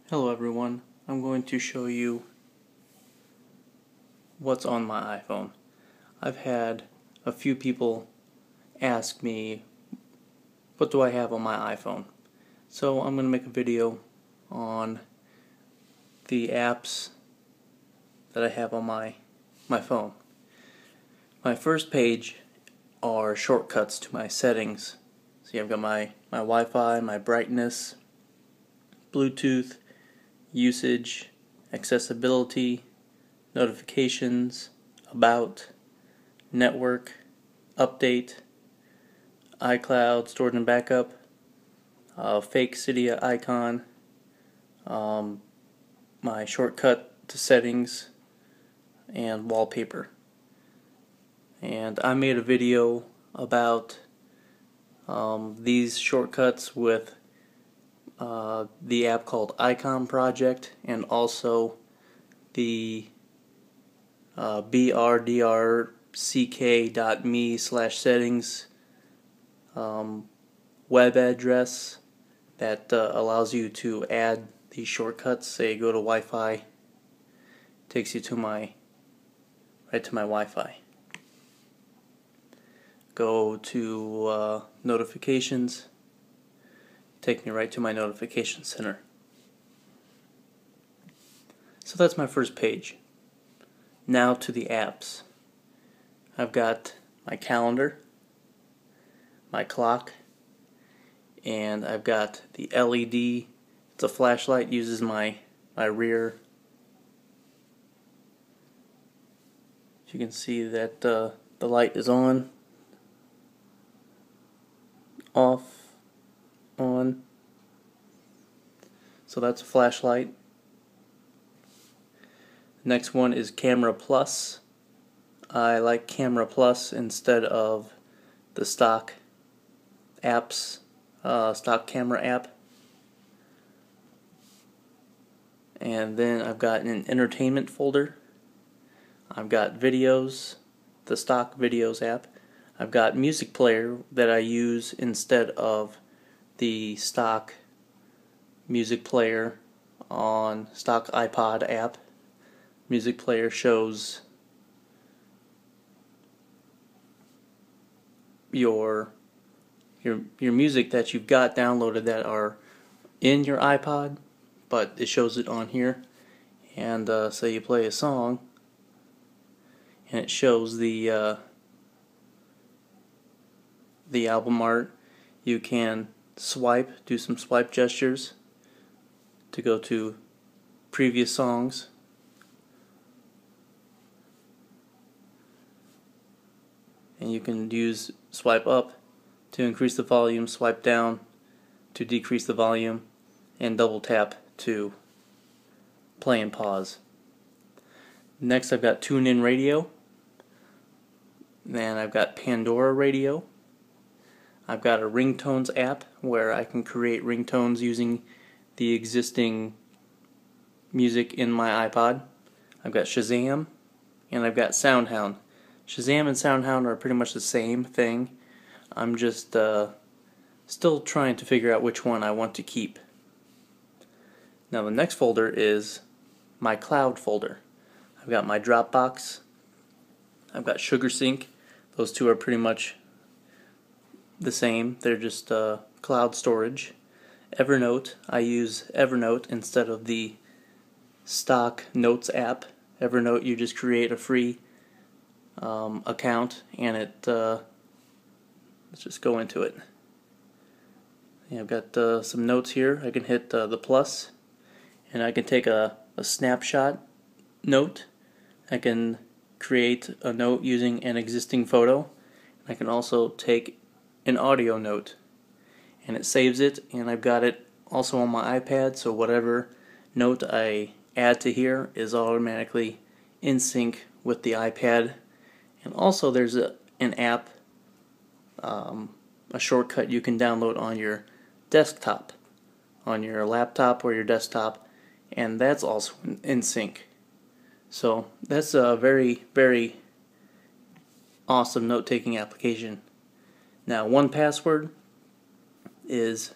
Hello everyone, I'm going to show you what's on my iPhone. I've had a few people ask me what do I have on my iPhone. So I'm going to make a video on the apps that I have on my phone. My first page are shortcuts to my settings. See, I've got my Wi-Fi, my brightness, Bluetooth, usage, accessibility, notifications, about, network, update, iCloud, storage and backup, fake Cydia icon, my shortcut to settings, and wallpaper. And I made a video about these shortcuts with the app called Icon Project, and also the brdrck.me/settings web address that allows you to add these shortcuts. Say go to Wi-Fi, takes you to right to my Wi-Fi. Go to notifications, take me right to my notification center. So that's my first page. Now to the apps. I've got my calendar, my clock, and I've got the LED. It's a flashlight, uses my rear. As you can see that the light is on, off, on. So that's a flashlight. Next one is Camera Plus. I like Camera Plus instead of the stock apps, stock camera app. And then I've got an entertainment folder. I've got videos, the stock videos app. I've got music player that I use instead of the stock music player on stock iPod app. Music player shows your music that you've got downloaded that are in your iPod, but it shows it on here. And say you play a song, and it shows the album art. You can do some swipe gestures to go to previous songs. And you can use swipe up to increase the volume, swipe down to decrease the volume, and double tap to play and pause. Next I've got TuneIn Radio. Then I've got Pandora Radio. I've got a ringtones app where I can create ringtones using the existing music in my iPod. I've got Shazam, and I've got SoundHound. Shazam and SoundHound are pretty much the same thing. I'm just still trying to figure out which one I want to keep. Now the next folder is my cloud folder. I've got my Dropbox. I've got SugarSync. Those two are pretty much the same. They're just cloud storage. Evernote. I use Evernote instead of the stock Notes app. Evernote, you just create a free account, and let's just go into it. Yeah, I've got some notes here. I can hit the plus, and I can take a snapshot note. I can create a note using an existing photo. I can also take an audio note, and it saves it, and I've got it also on my iPad, so whatever note I add to here is automatically in sync with the iPad. And also there's an app, a shortcut you can download on your desktop, on your laptop or your desktop, and that's also in sync. So that's a very, very awesome note-taking application. Now 1Password is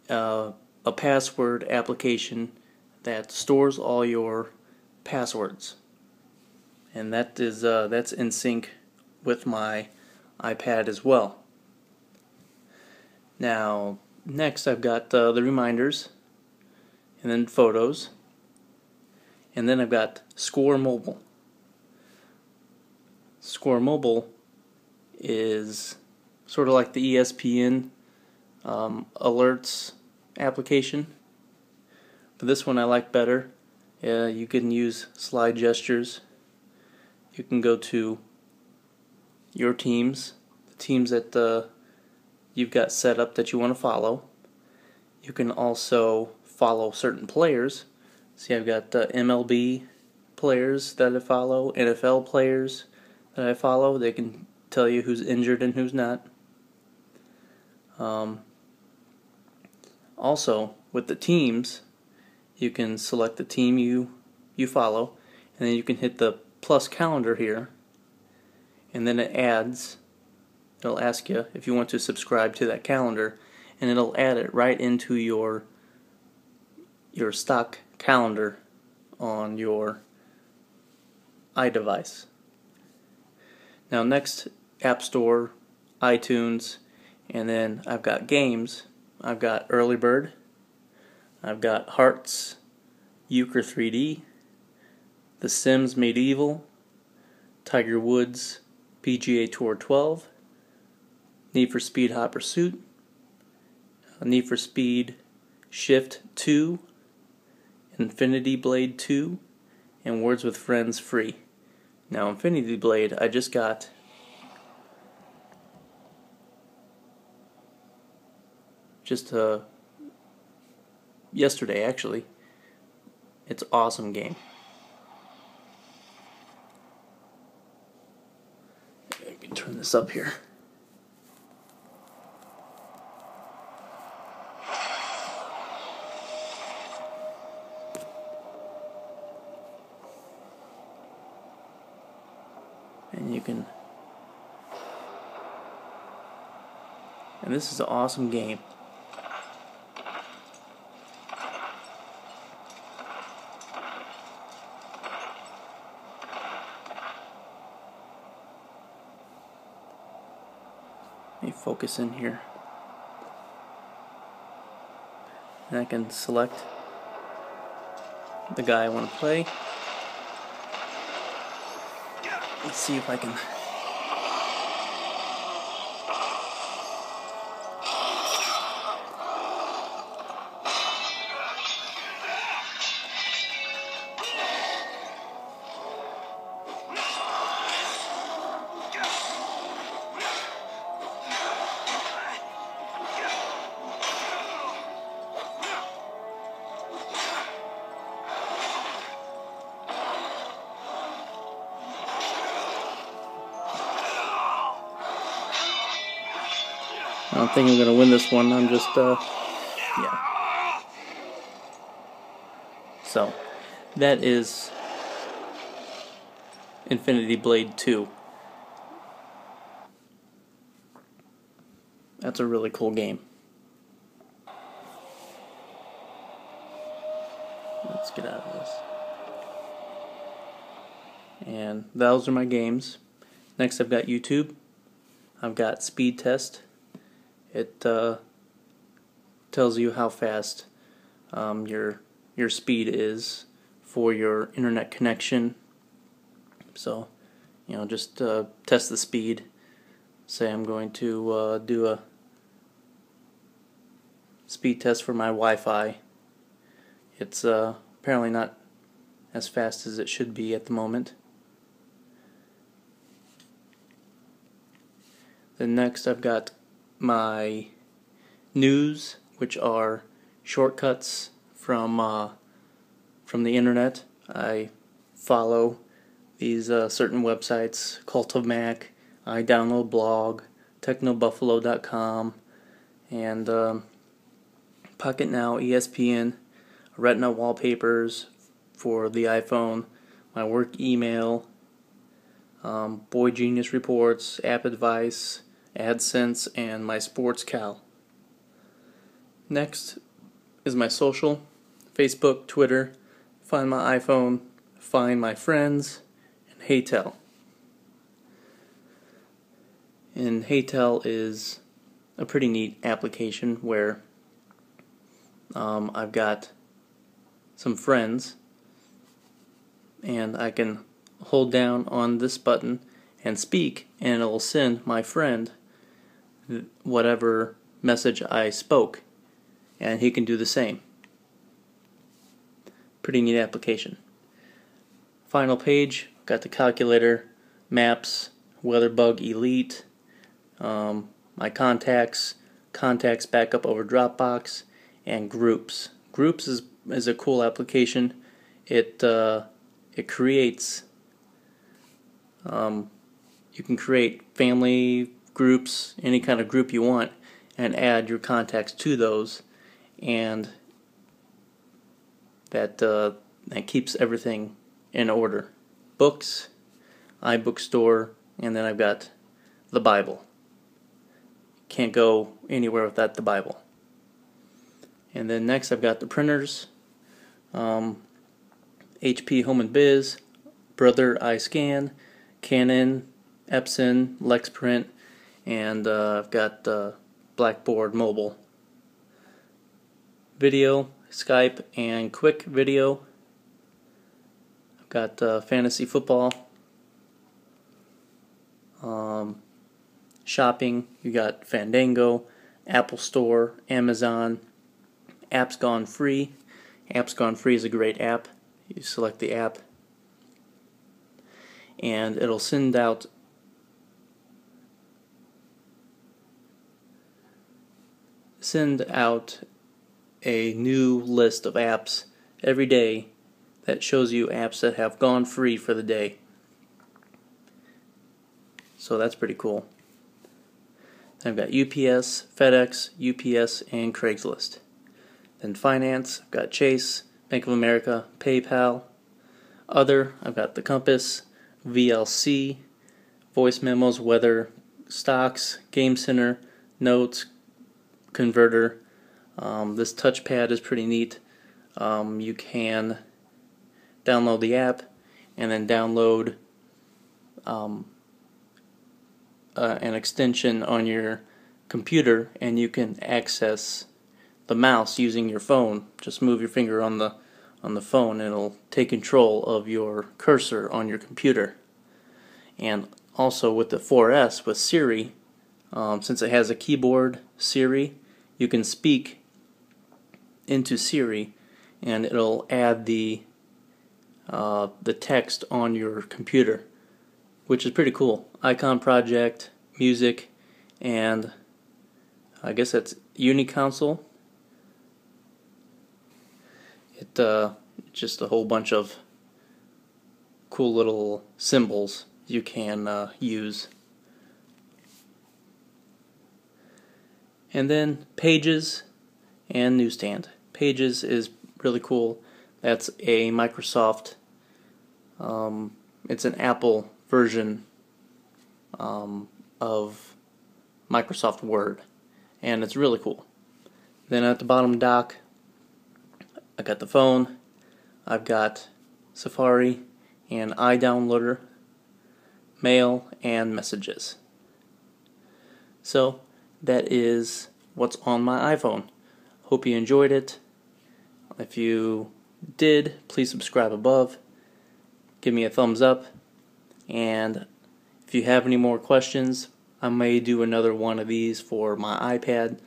a a password application that stores all your passwords, and that's in sync with my iPad as well. Now, next I've got the reminders, and then photos, and then I've got Score Mobile. Score Mobile is sort of like the ESPN alerts application, but this one I like better. You can use slide gestures. You can go to your teams, the teams that you've got set up that you want to follow. You can also follow certain players. See, I've got MLB players that I follow, NFL players that I follow. They can tell you who's injured and who's not. Also, with the teams, you can select the team you follow, and then you can hit the plus calendar here, and then it'll ask you if you want to subscribe to that calendar, and it'll add it right into your stock calendar on your iDevice. Now next, App Store, iTunes, and then I've got games. I've got Early Bird, I've got Hearts, Euchre 3D, The Sims Medieval, Tiger Woods PGA Tour 12, Need for Speed Hot Pursuit, Need for Speed Shift 2, Infinity Blade 2, and Words with Friends free. Now Infinity Blade I just got yesterday actually. It's an awesome game. I can turn this up here. And this is an awesome game. Let me focus in here. And I can select the guy I want to play. Let's see if I can. I don't think I'm going to win this one. I'm just, yeah. So, that is Infinity Blade 2. That's a really cool game. Let's get out of this. And those are my games. Next I've got YouTube. I've got Speed Test. It tells you how fast your speed is for your internet connection. So, just test the speed. Say I'm going to do a speed test for my Wi-Fi. It's apparently not as fast as it should be at the moment. Then next I've got my news, which are shortcuts from the internet. I follow these certain websites: Cult of Mac, I download blog, technobuffalo.com, and Pocket Now, ESPN, Retina wallpapers for the iPhone, my work email, Boy Genius reports, App Advice, AdSense, and my Sports Cal. Next, is my social: Facebook, Twitter, Find My iPhone, Find My Friends, and HeyTell. And HeyTell is a pretty neat application where I've got some friends, and I can hold down on this button and speak, and it will send my friend whatever message I spoke, and he can do the same. Pretty neat application. Final page, got the calculator, maps, WeatherBug Elite, my contacts backup over Dropbox, and groups. Groups is a cool application. It creates you can create family groups, any kind of group you want, and add your contacts to those, and that keeps everything in order. Books, iBookstore, and then I've got the Bible. Can't go anywhere without the Bible. And then next I've got the printers, HP Home and Biz, Brother iScan, Canon, Epson, Lexprint, and I've got Blackboard Mobile. Video, Skype, and Quick Video. I've got Fantasy Football. Shopping, you got Fandango, Apple Store, Amazon, Apps Gone Free. Apps Gone Free is a great app. You select the app, and it'll send out a new list of apps every day that shows you apps that have gone free for the day. So that's pretty cool. Then I've got UPS, FedEx, UPS, and Craigslist. Then finance, I've got Chase, Bank of America, PayPal. Other, I've got the Compass, VLC, voice memos, weather, stocks, Game Center, notes, converter. This touchpad is pretty neat. You can download the app and then download an extension on your computer, and you can access the mouse using your phone. Just move your finger on the phone and it'll take control of your cursor on your computer. And also with the 4S, with Siri, since it has a keyboard, Siri, you can speak into Siri and it'll add the text on your computer, which is pretty cool. Icon Project, music, and I guess that's Uniconsole. It's just a whole bunch of cool little symbols you can use. And then Pages and Newsstand. Pages is really cool. That's a Microsoft, it's an Apple version of Microsoft Word, and it's really cool. Then at the bottom dock, I got the phone, I've got Safari and iDownloader, mail, and messages. So that is what's on my iPhone. Hope you enjoyed it. If you did, please subscribe above, give me a thumbs up, and if you have any more questions, I may do another one of these for my iPad,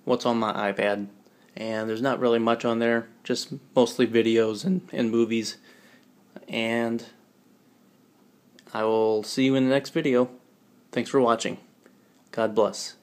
what's on my iPad. And there's not really much on there, just mostly videos and movies. And I will see you in the next video. Thanks for watching. God bless.